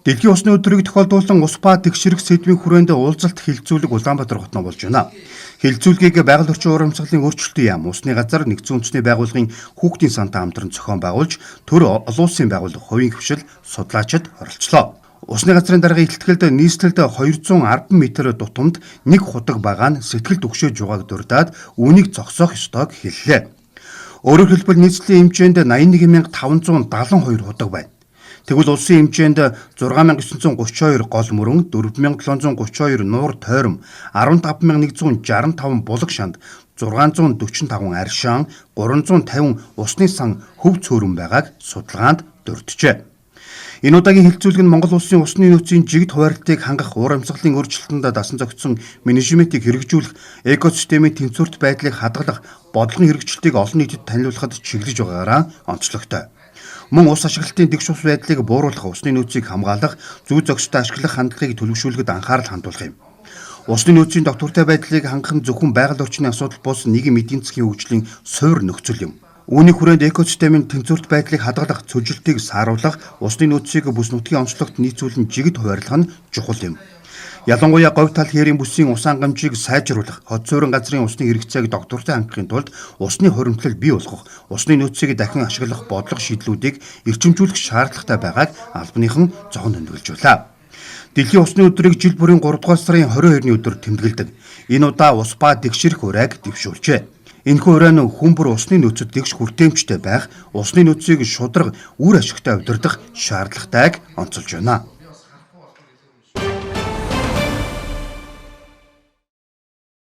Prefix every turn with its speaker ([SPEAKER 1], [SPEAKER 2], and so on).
[SPEAKER 1] Дэлхийн усны өдрийг тохиолдуулан ус ба тэгшэрэг сэдвийн хүрээнд уулзалт хилцүүлэг Улаанбаатар хотноо болж байна. Хилцүүлгийг байгаль орчин урамсгалын өөрчлөлтийн яам, усны газар, нэгдсэн үндэсний байгууллагын хүүхдийн сантай хамтран зохион байгуулж, төр олон улсын байгууллага, хувийн хвшил, судлаачид оролцлоо. Усны газрын даргын илтгэлд нийслэлд 210 м дутамд нэг худаг байгаа нь сэтгэл түгшээж байгааг дурдаад үүнийг зогсоох ёстойг хэллээ. Өөрөөр хэлбэл нийслэлийн хэмжээнд 81572 худаг байна. Тэгвэл улсын хэмжээнд 6932 гол мөрөн, 4732 нуур тойром, 15165 булаг шанд, 645 аршаан, 350 усны сан хөв цөөрөн байгааг судалгаанд дурджээ. Энэ удаагийн хилцүүлэг нь Монгол улсын усны нөөцийн жигд хуваарлтыг хангах уур амьсгалын өөрчлөлтөнд дасан зохицсон менежментийг хэрэгжүүлэх, экосистемийн тэнцвэрт байдлыг хадгалах, бодлогын хэрэгжилтийг олон нийтэд таниулахад чиглэж байгаагаараа онцлогтой. Мөн ус ашиглалтын тэгш ус байдлыг бууруулах, усны нөөцийг хамгаалах, зүй зохистой ашиглах хандлагыг төлөвшүүлэхэд анхаарал хандуулах юм. Усны нөөцийн доктортой байдлыг хангах нь зөвхөн байгаль орчны асуудал бус нийгэм эдийн засгийн хөгжлийн суур нөхцөл юм. Үүний хүрээнд экосистемийн тэнцвэрт байдлыг хадгалах, цөжилтийг сааруулах, усны нөөцийг бүс нутгийн онцлогт нийцүүлэн жигд хуваарлах нь чухал юм. Ялангуяа говь тал хэрийн бүсийн ус хангамжийг сайжруулах, хот суурин газрын усны хэрэгцээг доктортой хангахын тулд усны хуримтлал бий болгох, усны нөөцийг дахин ашиглах бодлого шийдлүүдийг эрчимжүүлэх шаардлагатай байгааг албаныхан зохион тэмдэглэжүүлээ. Дэлхийн усны өдрийг жил бүрийн 3 дугаар сарын 22-ны өдөр тэмдэглэдэг. Энэ удаа ус ба тэгшэрх урайг дэвшүүлжээ. Энэхүү урай нь хүн бүр усны нөөцөд тэгш хүртээмжтэй байх, усны нөөцийг шударга үр ашигтай удирдах шаардлагатайг онцолж байна.